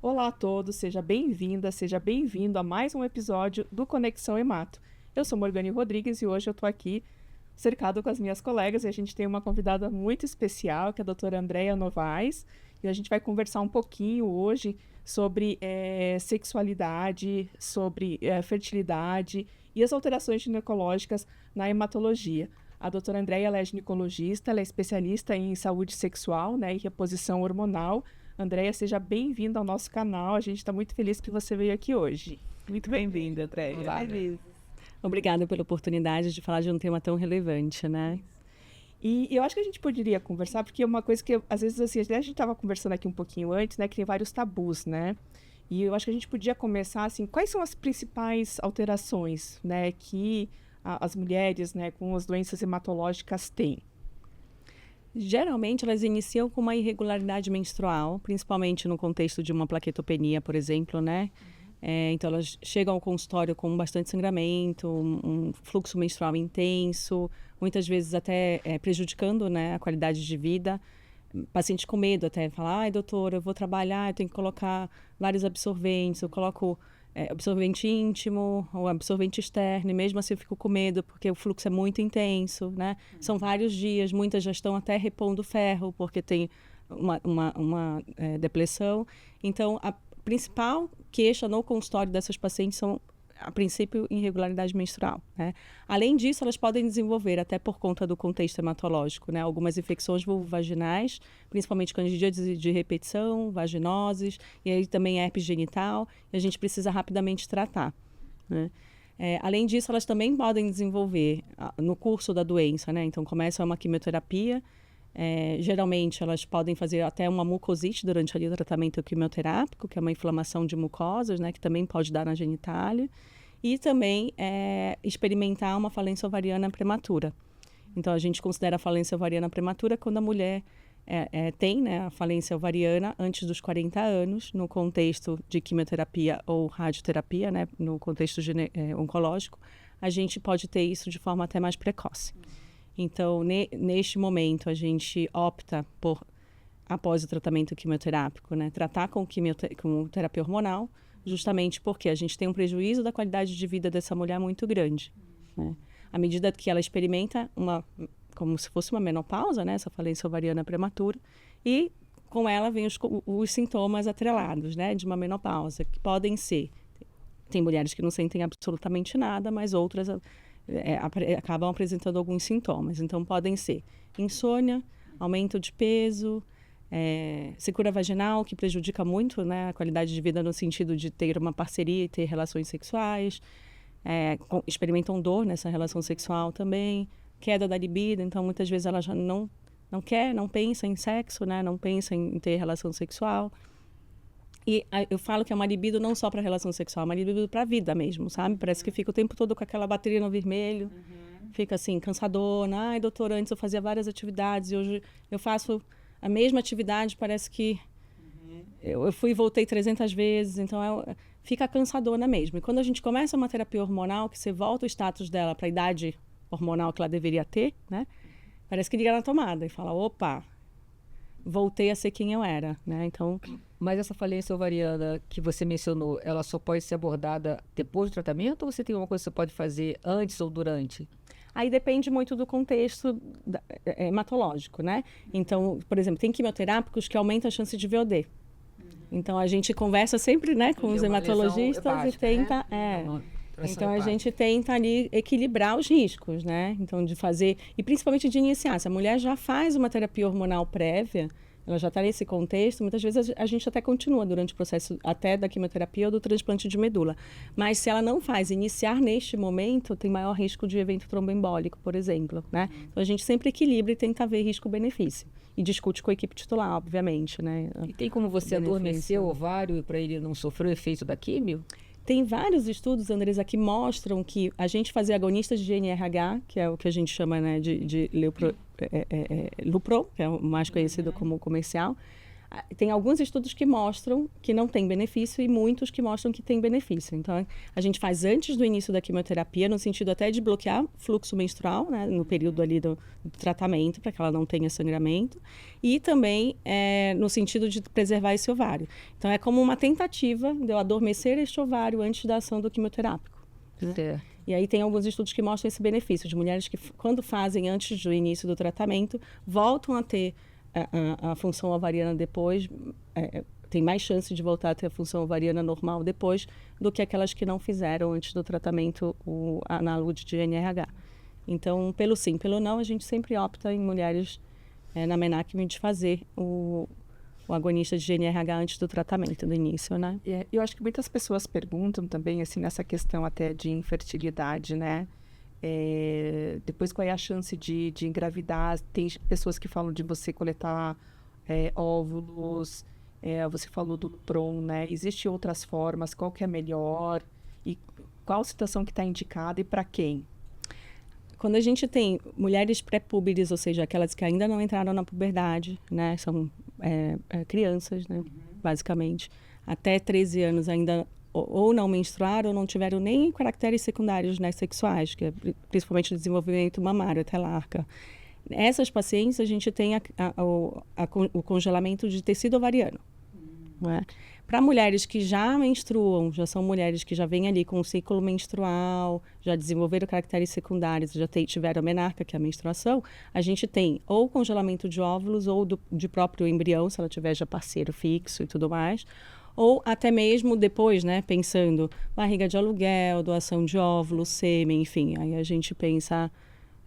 Olá a todos, seja bem-vinda, seja bem-vindo a mais um episódio do Conexão Hemato. Eu sou Morgane Rodrigues e hoje eu estou aqui cercado com as minhas colegas e a gente tem uma convidada muito especial, que é a doutora Andréia Novaes, e a gente vai conversar um pouquinho hoje sobre sexualidade, sobre fertilidade e as alterações ginecológicas na hematologia. A doutora Andréia ela é ginecologista, ela é especialista em saúde sexual, né, e reposição hormonal. Andréia, seja bem-vinda ao nosso canal. A gente está muito feliz que você veio aqui hoje. Muito bem-vinda, Andréia. Obrigada pela oportunidade de falar de um tema tão relevante, né? E eu acho que a gente poderia conversar, porque é uma coisa que, às vezes, assim, a gente estava conversando aqui um pouquinho antes, né, que tem vários tabus, né? E eu acho que a gente podia começar, assim, quais são as principais alterações, né, que as mulheres, né, com as doenças hematológicas têm? Geralmente, elas iniciam com uma irregularidade menstrual, principalmente no contexto de uma plaquetopenia, por exemplo, né? Então, elas chegam ao consultório com bastante sangramento, um fluxo menstrual intenso, muitas vezes até prejudicando, né, a qualidade de vida. Paciente com medo até, falar, ai, doutora, eu vou trabalhar, eu tenho que colocar vários absorventes, eu coloco absorvente íntimo ou absorvente externo, e mesmo assim eu fico com medo, porque o fluxo é muito intenso, né? São vários dias, muitas já estão até repondo ferro, porque tem uma depressão. Então, a principal queixa no consultório dessas pacientes são, a princípio, irregularidade menstrual, né? Além disso, elas podem desenvolver, até por conta do contexto hematológico, né, algumas infecções vulvovaginais, principalmente candidíase de repetição, vaginoses, e aí também herpes genital, e a gente precisa rapidamente tratar, né? Além disso, elas também podem desenvolver no curso da doença, né? Então, começa uma quimioterapia. Geralmente, elas podem fazer até uma mucosite durante ali o tratamento quimioterápico, que é uma inflamação de mucosas, né, que também pode dar na genitália, e também experimentar uma falência ovariana prematura. Então, a gente considera a falência ovariana prematura quando a mulher tem, né, a falência ovariana antes dos 40 anos, no contexto de quimioterapia ou radioterapia, né, no contexto oncológico, a gente pode ter isso de forma até mais precoce. Então, neste momento, a gente opta por, após o tratamento quimioterápico, né, tratar com terapia hormonal, justamente porque a gente tem um prejuízo da qualidade de vida dessa mulher muito grande, né? À medida que ela experimenta como se fosse uma menopausa, né, essa falência ovariana prematura, e com ela vem os sintomas atrelados, né, de uma menopausa, que podem ser, tem mulheres que não sentem absolutamente nada, mas outras acabam apresentando alguns sintomas. Então, podem ser insônia, aumento de peso, secura vaginal, que prejudica muito, né, a qualidade de vida no sentido de ter uma parceria e ter relações sexuais, experimentam dor nessa relação sexual também, queda da libido, então muitas vezes ela já não quer, não pensa em sexo, né, não pensa em ter relação sexual. E eu falo que é uma libido não só para relação sexual, é uma libido para a vida mesmo, sabe? Parece que fica o tempo todo com aquela bateria no vermelho, fica assim, cansadona. Ai, doutora, antes eu fazia várias atividades e hoje eu faço a mesma atividade, parece que eu fui e voltei 300 vezes, então fica cansadona mesmo. E quando a gente começa uma terapia hormonal, que você volta o status dela para a idade hormonal que ela deveria ter, né? Parece que liga na tomada e fala, opa, voltei a ser quem eu era, né? Então... Mas essa falência ovariana que você mencionou, ela só pode ser abordada depois do tratamento ou você tem alguma coisa que você pode fazer antes ou durante? Aí depende muito do contexto hematológico, né? Então, por exemplo, tem quimioterápicos que aumentam a chance de VOD. Então, a gente conversa sempre, né, com os hematologistas hepática, e tenta... Né? Então, a gente tenta ali equilibrar os riscos, né? Então, de fazer... E principalmente de iniciar. Se a mulher já faz uma terapia hormonal prévia, ela já está nesse contexto, muitas vezes a gente até continua durante o processo até da quimioterapia ou do transplante de medula. Mas se ela não faz, iniciar neste momento, tem maior risco de evento tromboembólico, por exemplo, né? Então, a gente sempre equilibra e tenta ver risco-benefício. E discute com a equipe titular, obviamente, né? E tem como você adormecer o ovário para ele não sofrer o efeito da químio? Tem vários estudos, Andresa, que mostram que a gente fazer agonistas de GnRH, que é o que a gente chama, né, de Lupron, que é o mais conhecido como comercial, tem alguns estudos que mostram que não tem benefício e muitos que mostram que tem benefício. Então, a gente faz antes do início da quimioterapia, no sentido até de bloquear fluxo menstrual, né, no período ali do tratamento, para que ela não tenha sangramento, e também no sentido de preservar esse ovário. Então, é como uma tentativa de eu adormecer este ovário antes da ação do quimioterápico. Né? E aí tem alguns estudos que mostram esse benefício de mulheres que, quando fazem antes do início do tratamento, voltam a ter a função ovariana depois, tem mais chance de voltar a ter a função ovariana normal depois do que aquelas que não fizeram antes do tratamento o análogo de GNRH. Então, pelo sim, pelo não, a gente sempre opta em mulheres na Menaquim de fazer o agonista de GNRH antes do tratamento, do início, né? Eu acho que muitas pessoas perguntam também, assim, nessa questão até de infertilidade, né? Depois, qual é a chance de engravidar? Tem pessoas que falam de você coletar óvulos, você falou do PROM, né? Existem outras formas, qual que é melhor? E qual situação que está indicada e para quem? Quando a gente tem mulheres pré-púberes, ou seja, aquelas que ainda não entraram na puberdade, né? São crianças, né? Basicamente, até 13 anos ainda ou não menstruaram ou não tiveram nem caracteres secundários, né, sexuais, que é principalmente o desenvolvimento mamário, até larga. Essas pacientes, a gente tem o congelamento de tecido ovariano. Para mulheres que já menstruam, já são mulheres que já vêm ali com o ciclo menstrual, já desenvolveram caracteres secundários, já tiveram a menarca, que é a menstruação, a gente tem ou congelamento de óvulos ou de próprio embrião, se ela tiver já parceiro fixo e tudo mais, ou até mesmo depois, né, pensando barriga de aluguel, doação de óvulos, sêmen, enfim, aí a gente pensa,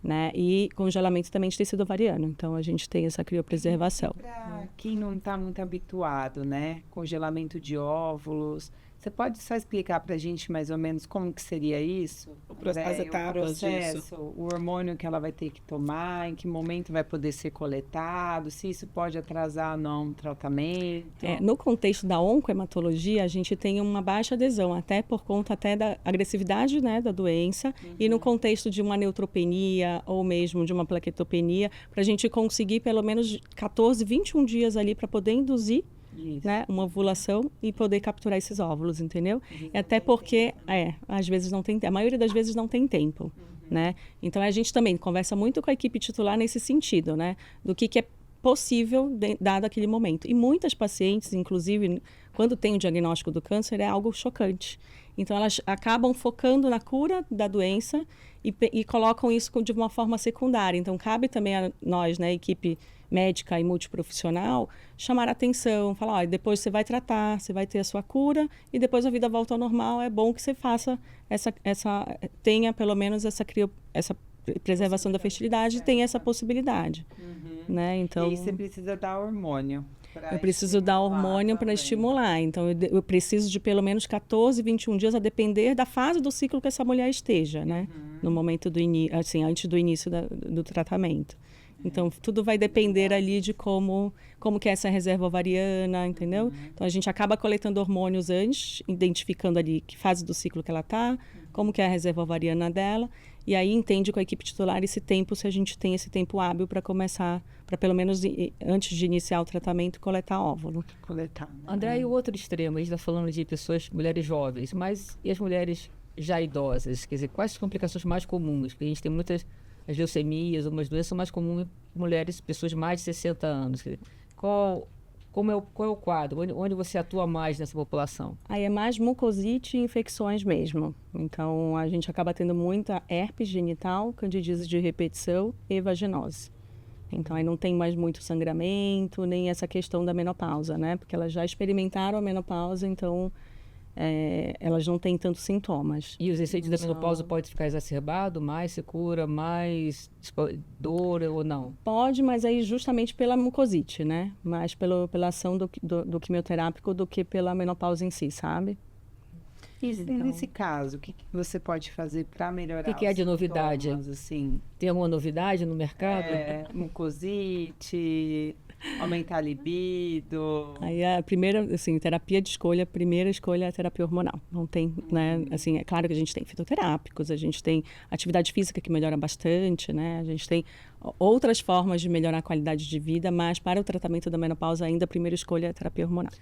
né, e congelamento também de tecido ovariano, então a gente tem essa criopreservação. Para quem não está muito habituado, né, congelamento de óvulos, você pode só explicar para a gente mais ou menos como que seria isso? As etapas disso. O hormônio que ela vai ter que tomar, em que momento vai poder ser coletado, se isso pode atrasar ou não o tratamento. No contexto da oncohematologia, a gente tem uma baixa adesão, até por conta da agressividade, né, da doença, e no contexto de uma neutropenia ou mesmo de uma plaquetopenia, para a gente conseguir pelo menos 14, 21 dias ali para poder induzir, né, uma ovulação e poder capturar esses óvulos, entendeu? Até porque, às vezes não tem, a maioria das vezes não tem tempo, né? Então, a gente também conversa muito com a equipe titular nesse sentido, né? Do que é possível dado aquele momento. E muitas pacientes, inclusive, quando tem o diagnóstico do câncer, é algo chocante. Então, elas acabam focando na cura da doença e colocam isso de uma forma secundária. Então, cabe também a nós, né, equipe médica e multiprofissional, chamar a atenção, falar, depois você vai tratar, você vai ter a sua cura e depois a vida volta ao normal. É bom que você faça tenha pelo menos essa preservação da fertilidade, tenha essa possibilidade, né? Então, e aí você precisa dar hormônio. Eu preciso dar hormônio para estimular. Então, eu preciso de pelo menos 14, 21 dias, a depender da fase do ciclo que essa mulher esteja, né? No momento assim, antes do início do tratamento. Então, tudo vai depender ali de como que é essa reserva ovariana, entendeu? Então, a gente acaba coletando hormônios antes, identificando ali que fase do ciclo que ela está, como que é a reserva ovariana dela, e aí entende com a equipe titular esse tempo, se a gente tem esse tempo hábil para começar, para pelo menos antes de iniciar o tratamento, coletar óvulo. André, e o outro extremo, a gente está falando de pessoas, mulheres jovens, mas e as mulheres já idosas? Quer dizer, quais as complicações mais comuns? Porque a gente tem muitas... As leucemias, umas doenças são mais comuns em mulheres, pessoas de mais de 60 anos. Qual é o quadro? Onde você atua mais nessa população? Aí é mais mucosite e infecções mesmo. Então, a gente acaba tendo muita herpes genital, candidíase de repetição e vaginose. Então, aí não tem mais muito sangramento, nem essa questão da menopausa, né? Porque elas já experimentaram a menopausa, então... elas não têm tantos sintomas. E os efeitos da menopausa podem ficar exacerbado, mais se cura, mais dor ou não? Pode, mas aí justamente pela mucosite, né? Mais pela ação do quimioterápico do que pela menopausa em si, sabe? E nesse caso, o que você pode fazer para melhorar? O que é de novidade? Assim? Tem alguma novidade no mercado? Mucosite, Aumentar a libido? Aí a primeira, assim, terapia de escolha, a primeira escolha é a terapia hormonal. Não tem, né, assim, é claro que a gente tem fitoterápicos, a gente tem atividade física que melhora bastante, né? A gente tem outras formas de melhorar a qualidade de vida, mas para o tratamento da menopausa ainda a primeira escolha é a terapia hormonal.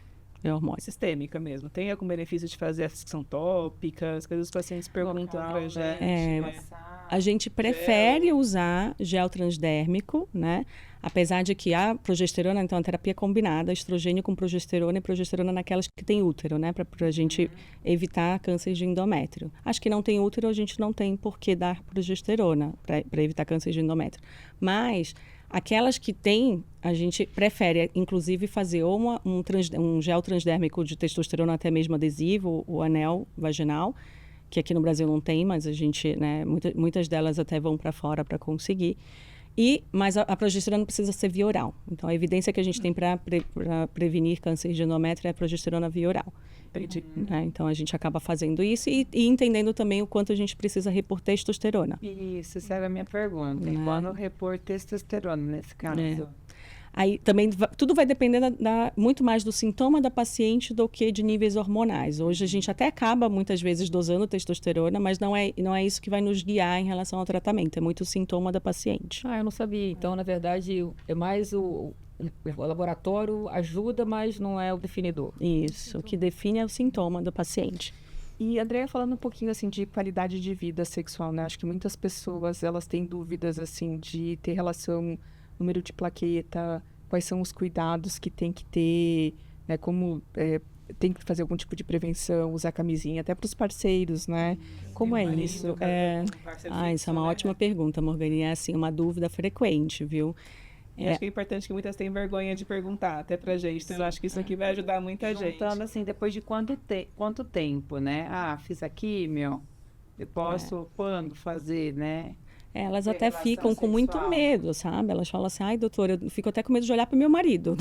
É hormônio. Sistêmica mesmo. Tem algum benefício de fazer essas que são tópicas? Coisas que os pacientes perguntam pra gente. A gente prefere usar gel transdérmico, né? Apesar de que a progesterona, então, a terapia combinada, estrogênio com progesterona e progesterona naquelas que têm útero, né? Para a gente evitar câncer de endométrio. As que não têm útero, a gente não tem por que dar progesterona para evitar câncer de endométrio. Mas aquelas que têm, a gente prefere, inclusive, fazer ou um gel transdérmico de testosterona, até mesmo adesivo, o anel vaginal, que aqui no Brasil não tem, mas a gente, né, muitas delas até vão para fora para conseguir. Mas a progesterona precisa ser via oral. Então, a evidência que a gente tem para prevenir câncer de endométrio é a progesterona via oral. Entendi. Né? Então, a gente acaba fazendo isso e entendendo também o quanto a gente precisa repor testosterona. Isso, essa era a minha pergunta. Né? Quando repor testosterona, nesse caso? Aí também tudo vai depender muito mais do sintoma da paciente do que de níveis hormonais. Hoje a gente até acaba muitas vezes dosando testosterona, mas não é isso que vai nos guiar em relação ao tratamento. É muito o sintoma da paciente. Eu não sabia. Então, na verdade, é mais o laboratório ajuda, mas não é o definidor. Isso. O que define é o sintoma do paciente. E, Andréia, falando um pouquinho, assim, de qualidade de vida sexual, né? Acho que muitas pessoas, elas têm dúvidas, assim, de ter relação, número de plaqueta, quais são os cuidados que tem que ter, né? Como tem que fazer algum tipo de prevenção, usar camisinha, até para os parceiros, né? Como é isso? Isso é uma ótima pergunta, Morgane. É, assim, uma dúvida frequente, viu? Acho que é importante que muitas têm vergonha de perguntar até pra gente. Então, eu acho que isso aqui vai ajudar muita gente. Juntando, assim, depois de quanto tempo, né? Fiz a químio, eu posso quando fazer, né? Elas até ficam com muito medo, sabe? Elas falam assim, ai, doutora, eu fico até com medo de olhar para o meu marido,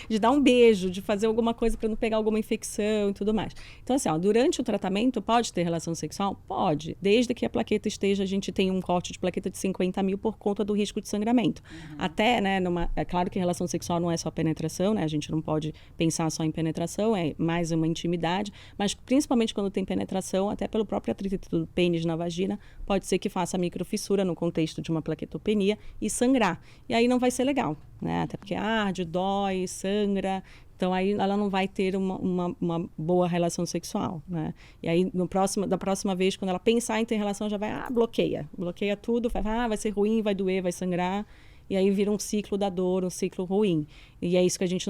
de dar um beijo, de fazer alguma coisa para não pegar alguma infecção e tudo mais. Então, assim, durante o tratamento, pode ter relação sexual? Pode. Desde que a plaqueta esteja, a gente tem um corte de plaqueta de 50 mil por conta do risco de sangramento. Até, né, é claro que relação sexual não é só penetração, né? A gente não pode pensar só em penetração, é mais uma intimidade, mas principalmente quando tem penetração, até pelo próprio atrito do pênis na vagina, pode ser que faça microfissura no contexto de uma plaquetopenia e sangrar. E aí não vai ser legal, né? Até porque arde, dói, sangra. Então, aí ela não vai ter uma boa relação sexual, né? E aí, da próxima vez, quando ela pensar em ter relação, já vai, bloqueia. Bloqueia tudo, vai ser ruim, vai doer, vai sangrar. E aí vira um ciclo da dor, um ciclo ruim. E é isso que a gente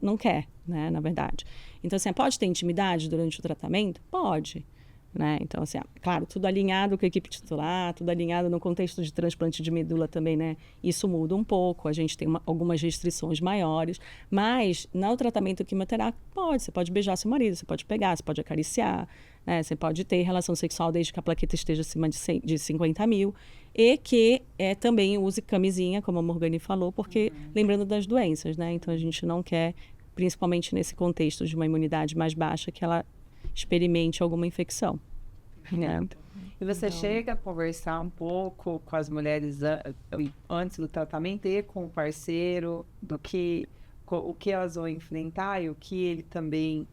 não quer, né? Na verdade. Então, assim, pode ter intimidade durante o tratamento? Pode. Né? Então, assim, claro, tudo alinhado com a equipe titular, tudo alinhado no contexto de transplante de medula também, né? Isso muda um pouco, a gente tem algumas restrições maiores, mas no tratamento quimioterápico você pode beijar seu marido, você pode pegar, você pode acariciar, né? Você pode ter relação sexual desde que a plaqueta esteja acima de 50 mil e que também use camisinha, como a Morgane falou, porque lembrando das doenças, né? Então, a gente não quer, principalmente nesse contexto de uma imunidade mais baixa, que ela experimente alguma infecção. Né? E você chega a conversar um pouco com as mulheres antes do tratamento e com o parceiro o que elas vão enfrentar e o que ele também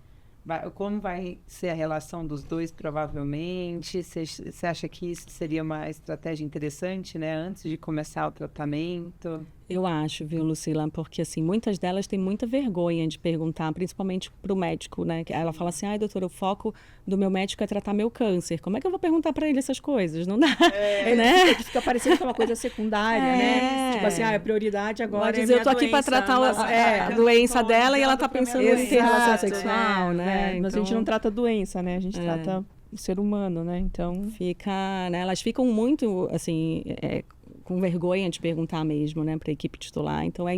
como vai ser a relação dos dois, provavelmente? Você acha que isso seria uma estratégia interessante, né? Antes de começar o tratamento? Eu acho, viu, Lucila? Porque, assim, muitas delas têm muita vergonha de perguntar, principalmente para o médico, né? Ela fala assim, doutora, o foco do meu médico é tratar meu câncer. Como é que eu vou perguntar para ele essas coisas? Não dá, né? Fica parecendo que é uma coisa secundária, né? Tipo assim, a prioridade agora pode dizer, eu tô aqui para tratar a doença dela e ela tá pensando em ter relação sexual, né? Então, mas a gente não trata a doença, né? A gente trata o ser humano, né? Então... né? Elas ficam muito, assim... com vergonha de perguntar mesmo, né, para a equipe titular. Então, é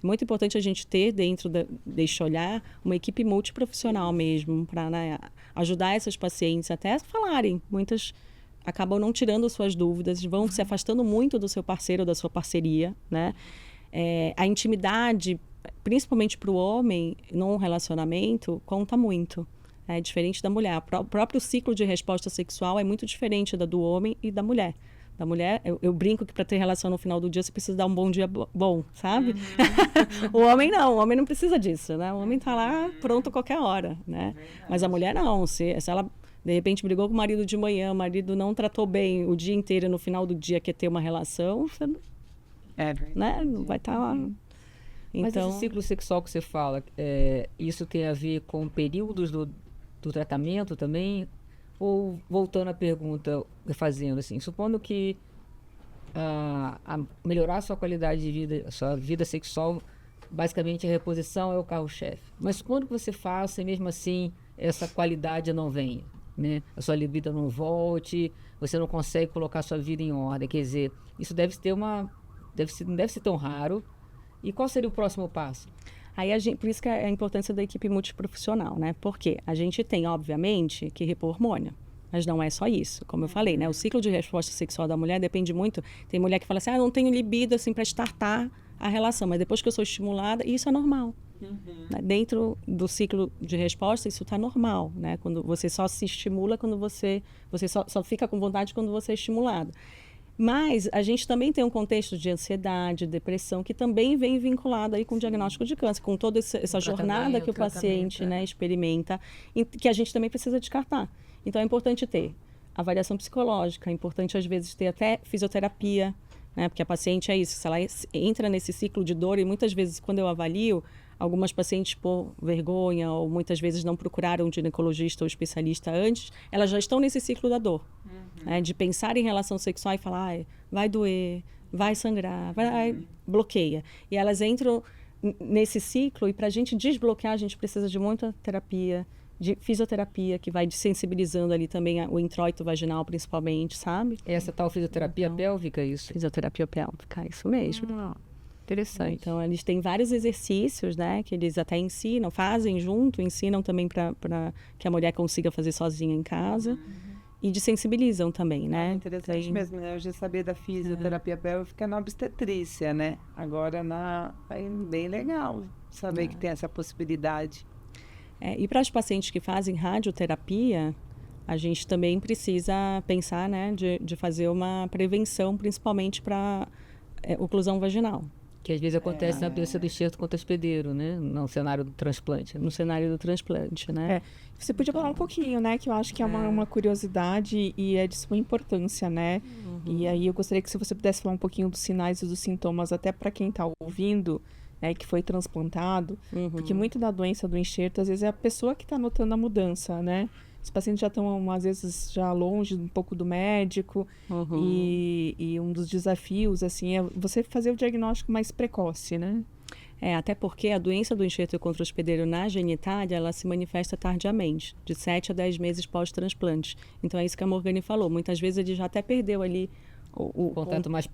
muito importante a gente ter dentro deste olhar uma equipe multiprofissional mesmo, para, né, ajudar essas pacientes até a falarem. Muitas acabam não tirando suas dúvidas, vão se afastando muito do seu parceiro, da sua parceria, né? A intimidade, principalmente para o homem, num relacionamento, conta muito. É diferente da mulher. O próprio ciclo de resposta sexual é muito diferente do homem e da mulher. da mulher. Eu brinco que para ter relação no final do dia, você precisa dar um bom dia bom, sabe? O homem não, o homem não precisa disso, né? O homem tá lá pronto a qualquer hora, né? Mas a mulher não, se ela de repente brigou com o marido de manhã, o marido não tratou bem o dia inteiro, no final do dia quer ter uma relação, você, né? Não vai estar lá. Mas Então, esse ciclo sexual que você fala, isso tem a ver com períodos do tratamento também? Ou, voltando à pergunta, fazendo assim, supondo que melhorar a sua qualidade de vida, a sua vida sexual, basicamente a reposição é o carro-chefe. Mas quando você faça e mesmo assim essa qualidade não venha, né? A sua libido não volte, você não consegue colocar a sua vida em ordem, quer dizer, isso não deve ser tão raro. E qual seria o próximo passo? aí por isso que é a importância da equipe multiprofissional, né? Porque a gente tem, obviamente, que repor hormônio. Mas não é só isso, como eu falei, né? O ciclo de resposta sexual da mulher depende muito. Tem mulher que fala assim, não tenho libido assim para startar a relação, mas depois que eu sou estimulada, isso é normal. Né? Dentro do ciclo de resposta, isso está normal, né? Quando você só se estimula, quando você só fica com vontade quando você é estimulado. Mas a gente também tem um contexto de ansiedade, depressão, que também vem vinculado aí com o diagnóstico de câncer, com toda essa jornada que o paciente, né, experimenta, que a gente também precisa descartar. Então, é importante ter avaliação psicológica, é importante, às vezes, ter até fisioterapia, né, porque a paciente é isso, se ela entra nesse ciclo de dor, e muitas vezes, quando eu avalio, algumas pacientes por vergonha, ou muitas vezes não procuraram um ginecologista ou especialista antes, elas já estão nesse ciclo da dor. Né, de pensar em relação sexual e falar, vai doer, vai sangrar, bloqueia. E elas entram nesse ciclo, e para a gente desbloquear, a gente precisa de muita terapia, de fisioterapia, que vai desensibilizando ali também o introito vaginal, principalmente, sabe? Essa tal fisioterapia pélvica, isso? Fisioterapia pélvica, isso mesmo. Interessante. Então, eles têm vários exercícios, né, que eles até ensinam, fazem junto, ensinam também para que a mulher consiga fazer sozinha em casa. E desensibilizam também, né? Interessante mesmo, né? Eu já sabia da fisioterapia pélvica na obstetrícia, né? Agora é bem legal saber que tem essa possibilidade. E para as pacientes que fazem radioterapia, a gente também precisa pensar, né, de fazer uma prevenção, principalmente para oclusão vaginal. Que às vezes acontece na doença do enxerto contra hospedeiro, né? No cenário do transplante. No cenário do transplante, né? Você podia falar um pouquinho, né? Que eu acho que é uma curiosidade e é de sua importância, né? E aí eu gostaria que se você pudesse falar um pouquinho dos sinais e dos sintomas, até para quem está ouvindo, né, que foi transplantado. Porque muito da doença do enxerto, às vezes, é a pessoa que está notando a mudança, né? Os pacientes já estão, às vezes, já longe um pouco do médico. E um dos desafios, assim, é você fazer o diagnóstico mais precoce, né? Até porque a doença do enxerto contra hospedeiro na genitália, ela se manifesta tardiamente, de 7 a 10 meses pós-transplante. Então, é isso que a Morgane falou. Muitas vezes ele já até perdeu ali o contato mais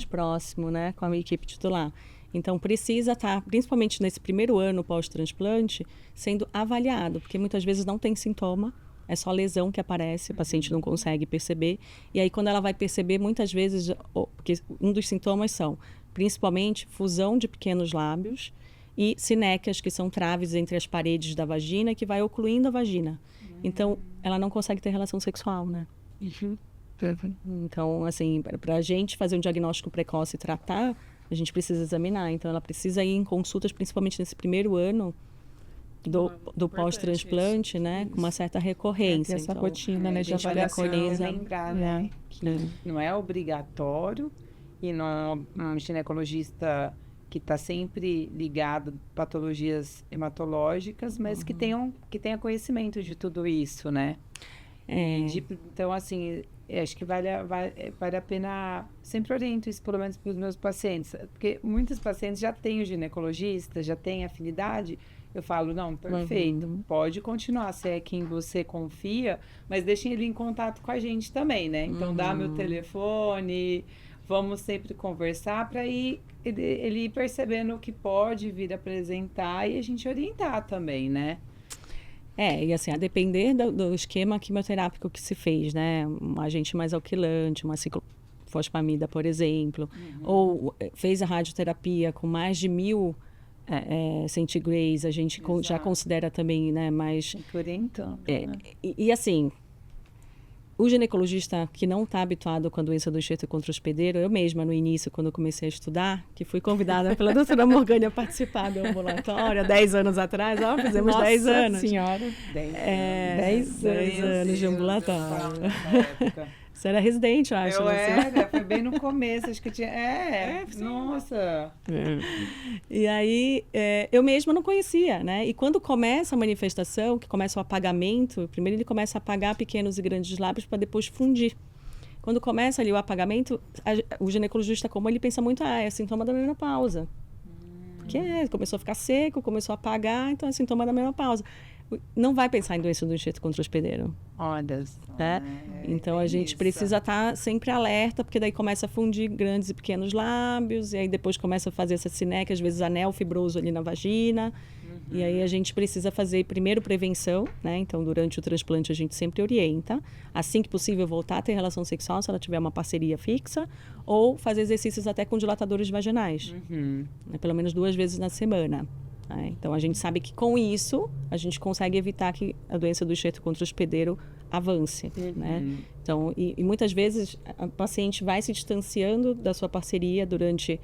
próximo, né, com a equipe titular. Então, precisa estar, principalmente nesse primeiro ano pós-transplante, sendo avaliado, porque muitas vezes não tem sintoma, é só lesão que aparece, o paciente não consegue perceber. E aí, quando ela vai perceber, muitas vezes, porque um dos sintomas são, principalmente, fusão de pequenos lábios e sinéquias, que são traves entre as paredes da vagina, que vai ocluindo a vagina. Então, ela não consegue ter relação sexual, né? Então, assim, para a gente fazer um diagnóstico precoce e tratar, a gente precisa examinar. Então, ela precisa ir em consultas, principalmente nesse primeiro ano do pós-transplante, né? Com uma certa recorrência. Essa rotina, né? De avaliação. Lembrar, né? Que não é obrigatório e não é um ginecologista que está sempre ligado a patologias hematológicas, mas que tenha conhecimento de tudo isso, né? Então, assim, acho que vale a pena, sempre oriento isso, pelo menos para os meus pacientes, porque muitos pacientes já têm o ginecologista, já têm afinidade. Eu falo, não, perfeito, pode continuar, se é quem você confia, mas deixem ele em contato com a gente também, né? Então, dá meu telefone, vamos sempre conversar para ele ir percebendo o que pode vir apresentar e a gente orientar também, né? E assim, a depender do esquema quimioterápico que se fez, né? Um agente mais alquilante, uma ciclofosfamida, por exemplo, ou fez a radioterapia com mais de 1000 centigrays, a gente já considera também, né, mais... Orientando. E assim, o ginecologista que não está habituado com a doença do enxerto contra o hospedeiro, eu mesma, no início, quando eu comecei a estudar, que fui convidada pela doutora Morgane a participar do ambulatório, há 10 anos atrás, fizemos 10 anos. Senhora. 10 anos de ambulatório. Você era residente, eu acho. Eu era, foi bem no começo, acho que tinha... nossa! E aí, eu mesma não conhecia, né? E quando começa a manifestação, que começa o apagamento, primeiro ele começa a apagar pequenos e grandes lábios para depois fundir. Quando começa ali o apagamento, o ginecologista comum, ele pensa muito, é sintoma da menopausa. Porque começou a ficar seco, começou a apagar, então é sintoma da menopausa. Não vai pensar em doença do enxerto contra o hospedeiro. Olha, então a gente precisa estar sempre alerta, porque daí começa a fundir grandes e pequenos lábios, e aí depois começa a fazer essa sineca, às vezes anel fibroso ali na vagina. E aí a gente precisa fazer primeiro prevenção, né? Então durante o transplante a gente sempre orienta, assim que possível voltar a ter relação sexual, se ela tiver uma parceria fixa, ou fazer exercícios até com dilatadores vaginais, né? Pelo menos 2 vezes na semana. Então, a gente sabe que com isso, a gente consegue evitar que a doença do enxerto contra o hospedeiro avance, né? Então, e muitas vezes, a paciente vai se distanciando da sua parceria durante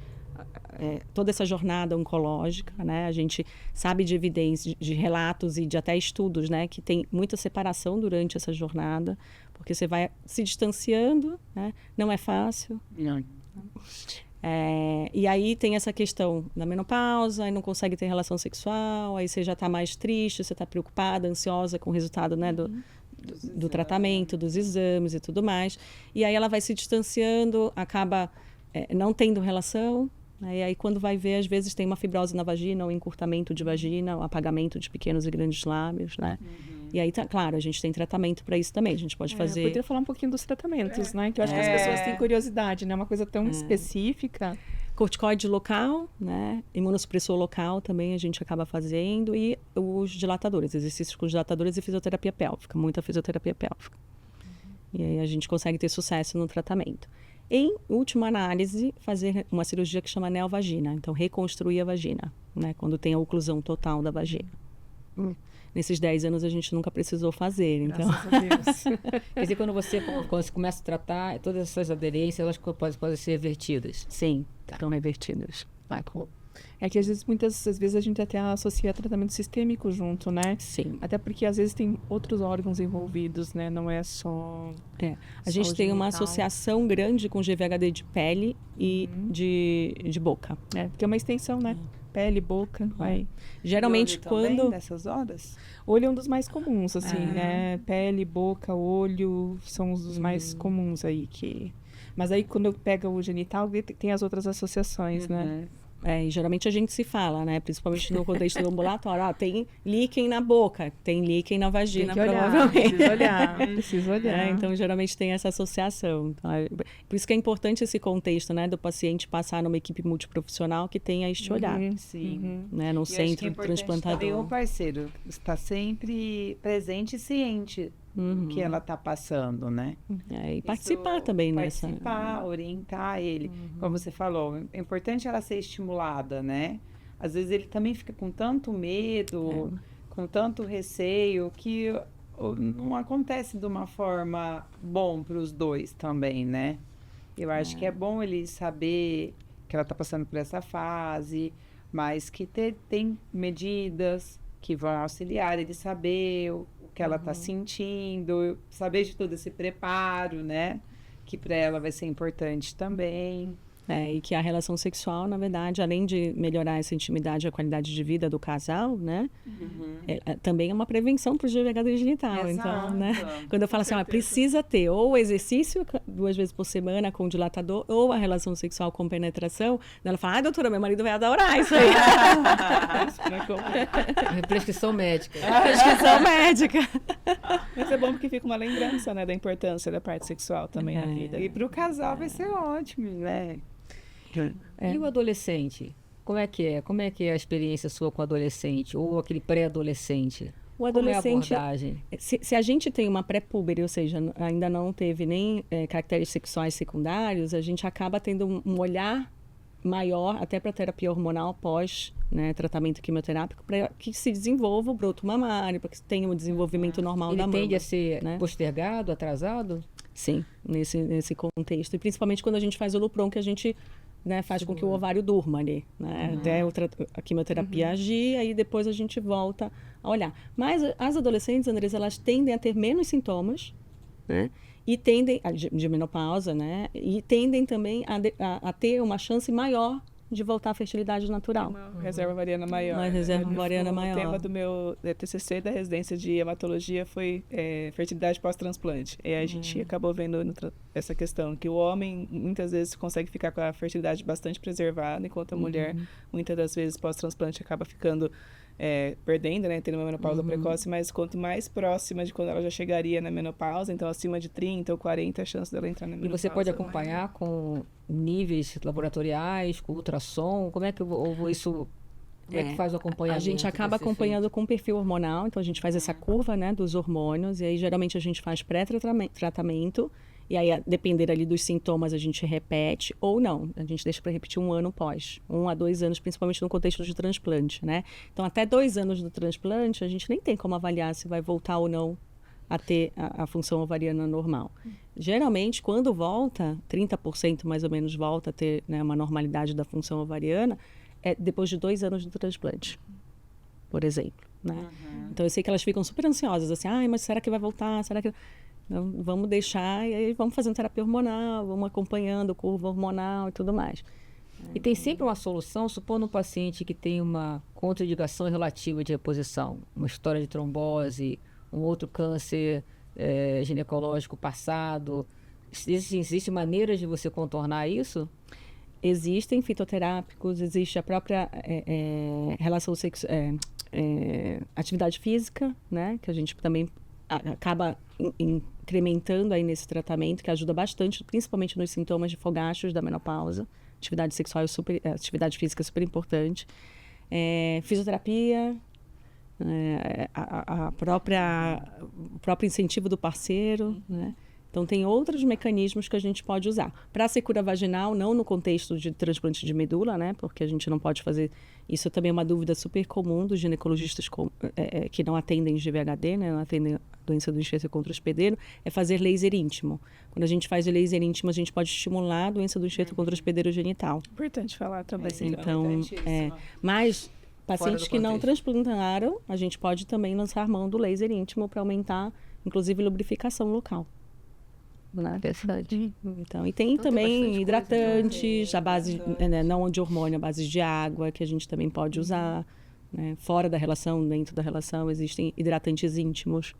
toda essa jornada oncológica, né? A gente sabe de evidências, de relatos e de até estudos, né? Que tem muita separação durante essa jornada, porque você vai se distanciando, né? Não é fácil. Não. E aí tem essa questão da menopausa, aí não consegue ter relação sexual, aí você já está mais triste, você está preocupada, ansiosa com o resultado, né, do tratamento, dos exames e tudo mais. E aí ela vai se distanciando, acaba não tendo relação, né, e aí quando vai ver, às vezes tem uma fibrose na vagina, um encurtamento de vagina, um apagamento de pequenos e grandes lábios, né? E aí, claro, a gente tem tratamento para isso também. A gente pode fazer... Poderia falar um pouquinho dos tratamentos, né? Que eu acho que as pessoas têm curiosidade, né? Uma coisa tão específica. Corticoide local, né? Imunossupressor local também a gente acaba fazendo. E os dilatadores, exercícios com dilatadores e fisioterapia pélvica. Muita fisioterapia pélvica. E aí a gente consegue ter sucesso no tratamento. Em última análise, fazer uma cirurgia que chama neovagina. Então, reconstruir a vagina, né? Quando tem a oclusão total da vagina. Nesses 10 anos a gente nunca precisou fazer, então... Graças a Deus. Quer dizer, quando você começa a tratar, todas essas aderências, elas podem ser revertidas. Sim, estão revertidas. É que muitas vezes a gente até associa tratamento sistêmico junto, né? Sim. Até porque às vezes tem outros órgãos envolvidos, né? Não é só... A gente tem uma associação grande com GVHD de pele e de boca. Porque é uma extensão, né? Pele, boca, vai. Geralmente quando... nessas horas? Olho é um dos mais comuns, assim, né? Pele, boca, olho são os dos mais comuns aí que... Mas aí quando pega o genital, tem as outras associações, né? E geralmente a gente se fala, né? Principalmente no contexto do ambulatório. Tem líquen na boca, tem líquen na vagina, provavelmente. Preciso olhar. Então, geralmente tem essa associação. Tá? Por isso que é importante esse contexto, né? Do paciente passar numa equipe multiprofissional que tenha este olhar. Sim. Né? No centro transplantador. O parceiro está sempre presente e ciente do que ela está passando, né? E participar também nessa... Participar, orientar ele. Como você falou, é importante ela ser estimulada, né? Às vezes ele também fica com tanto medo, com tanto receio, que não acontece de uma forma bom para os dois também, né? Eu acho que é bom ele saber que ela está passando por essa fase, mas que tem medidas que vão auxiliar ele saber o que ela está sentindo, saber de todo esse preparo, né? Que para ela vai ser importante também. E que a relação sexual, na verdade, além de melhorar essa intimidade e a qualidade de vida do casal, né? Também é uma prevenção para o GVHD genital. Exato. Então, né? Quando eu falo assim, precisa ter ou exercício 2 vezes por semana com dilatador, ou a relação sexual com penetração, ela fala, doutora, meu marido vai adorar isso aí. Prescrição médica. Prescrição médica. Mas é bom porque fica uma lembrança, né? Da importância da parte sexual também na vida. E para o casal vai ser ótimo, né? E o adolescente? Como é que é? Como é que é a experiência sua com o adolescente? Ou aquele pré-adolescente? O adolescente, como é a abordagem? Se a gente tem uma pré-púbere, ou seja, ainda não teve nem caracteres sexuais secundários, a gente acaba tendo um olhar maior até para terapia hormonal pós, né, tratamento quimioterápico, para que se desenvolva o broto mamário, para que tenha um desenvolvimento normal da Ele mama. tende a ser né? postergado, atrasado? Sim, nesse contexto. E principalmente quando a gente faz o Lupron, que a gente, né, faz com que o ovário durma ali, né? Até a quimioterapia agir, aí depois a gente volta a olhar. Mas as adolescentes, Andresa, elas tendem a ter menos sintomas, né? E tendem, de menopausa, né? E tendem também a ter uma chance maior de voltar à fertilidade natural. Uma reserva ovariana maior. Uma reserva ovariana O maior. tema do meu TCC da residência de hematologia foi fertilidade pós-transplante. E a gente acabou vendo essa questão, que o homem muitas vezes consegue ficar com a fertilidade bastante preservada, enquanto a mulher, muitas das vezes, pós-transplante, acaba ficando perdendo, né, tendo uma menopausa precoce, mas quanto mais próxima de quando ela já chegaria na menopausa, então acima de 30 ou 40, a chance dela entrar na menopausa. E você pode acompanhar com níveis laboratoriais, com ultrassom? Como é que isso... Como é que faz o acompanhamento? A gente acaba acompanhando com o perfil hormonal, então a gente faz essa curva, né, dos hormônios, e aí geralmente a gente faz pré-tratamento, e aí, a depender ali dos sintomas, a gente repete ou não. A gente deixa para repetir 1 ano pós. 1 a 2 anos, principalmente no contexto de transplante, né? Então, até 2 anos do transplante, a gente nem tem como avaliar se vai voltar ou não a ter a função ovariana normal. Geralmente, quando volta, 30% mais ou menos volta a ter, né, uma normalidade da função ovariana, é depois de 2 anos do transplante, por exemplo, né? Então, eu sei que elas ficam super ansiosas, assim, mas será que vai voltar? Será que... Então, vamos deixar e aí vamos fazendo terapia hormonal, vamos acompanhando curva hormonal e tudo mais. E tem sempre uma solução, supondo um paciente que tem uma contraindicação relativa de reposição, uma história de trombose, um outro câncer ginecológico passado. Existe maneiras de você contornar isso? Existem fitoterápicos, existe a própria relação atividade física, né? Que a gente também acaba incrementando aí nesse tratamento, que ajuda bastante, principalmente nos sintomas de fogachos da menopausa. Atividade sexual atividade física é super importante. Fisioterapia, o próprio incentivo do parceiro, né? Então, tem outros mecanismos que a gente pode usar. Para a secura vaginal, não no contexto de transplante de medula, né? Porque a gente não pode fazer... Isso também é uma dúvida super comum dos ginecologistas que não atendem GVHD, né? Não atendem a doença do enxerto contra o hospedeiro, é fazer laser íntimo. Quando a gente faz o laser íntimo, a gente pode estimular a doença do enxerto contra o hospedeiro genital. Importante falar também. Então, mas pacientes que não transplantaram, a gente pode também lançar mão do laser íntimo para aumentar, inclusive, lubrificação local. Interessante. Então, e tem também hidratantes, a base, não de hormônio, a base de água, que a gente também pode usar, né? Fora da relação, dentro da relação, existem hidratantes íntimos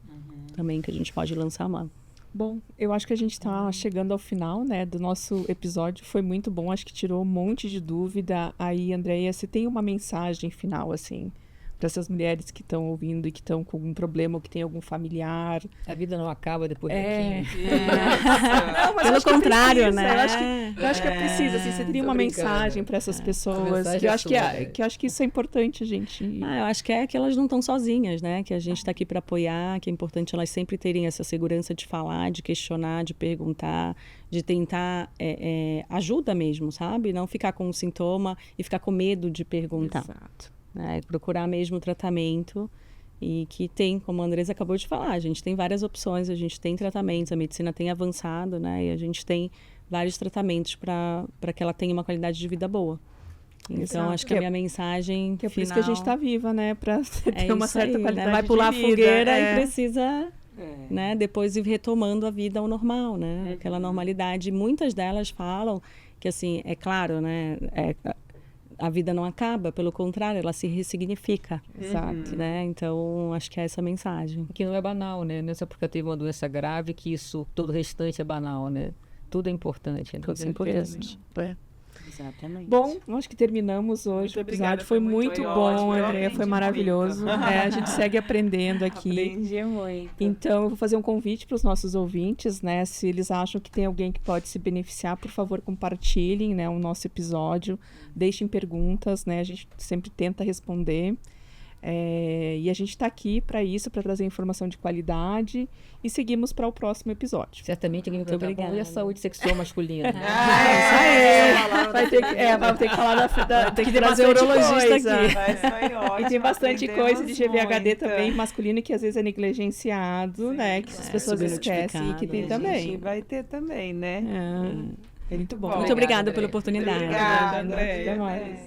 também que a gente pode lançar mão. Bom, eu acho que a gente está chegando ao final, né, do nosso episódio. Foi muito bom, acho que tirou um monte de dúvida. Aí, Andréia, você tem uma mensagem final, assim, para essas mulheres que estão ouvindo e que estão com algum problema ou que tem algum familiar? A vida não acaba depois de Não, mas pelo contrário, precisa, né? Eu acho que é preciso, assim, você teria uma mensagem para essas pessoas. Que eu acho que isso é importante, gente. Eu acho que elas não estão sozinhas, né? Que a gente está aqui para apoiar, que é importante elas sempre terem essa segurança de falar, de questionar, de perguntar, de tentar ajuda mesmo, sabe? Não ficar com um sintoma e ficar com medo de perguntar. Exato. Procurar mesmo o tratamento e que tem, como a Andresa acabou de falar, a gente tem várias opções, a gente tem tratamentos, a medicina tem avançado, né? E a gente tem vários tratamentos para que ela tenha uma qualidade de vida boa. Então, Exato. acho que a minha mensagem Que é por final... isso que a gente está viva, né? Para ter uma certa aí, qualidade né? Vai de pular vida. a fogueira e precisa... Né, depois ir retomando a vida ao normal, né? Aquela normalidade. Muitas delas falam que, assim, é claro, né? A vida não acaba, pelo contrário, ela se ressignifica. Exato. Né? Então, acho que é essa a mensagem. Que não é banal, né? Não é só porque eu tive uma doença grave que todo o restante é banal, né? Tudo é importante. Né? Tudo é importante. Exatamente. Bom, acho que terminamos hoje. O episódio foi muito bom, Andréia. Foi maravilhoso. A gente segue aprendendo aqui. Aprendi muito. Então, eu vou fazer um convite para os nossos ouvintes, né? Se eles acham que tem alguém que pode se beneficiar, por favor, compartilhem, né, o nosso episódio. Deixem perguntas, né? A gente sempre tenta responder. E a gente está aqui para isso, para trazer informação de qualidade e seguimos para o próximo episódio. Certamente alguém vai perguntar, bom, e a saúde sexual masculina? Vai ter que falar tem que trazer o urologista aqui. E tem bastante coisa de GVHD também masculino que às vezes é negligenciado, né? Que as pessoas esquecem que tem também. Vai ter também, né? Muito bom. Muito obrigada pela oportunidade. Obrigada, Até mais.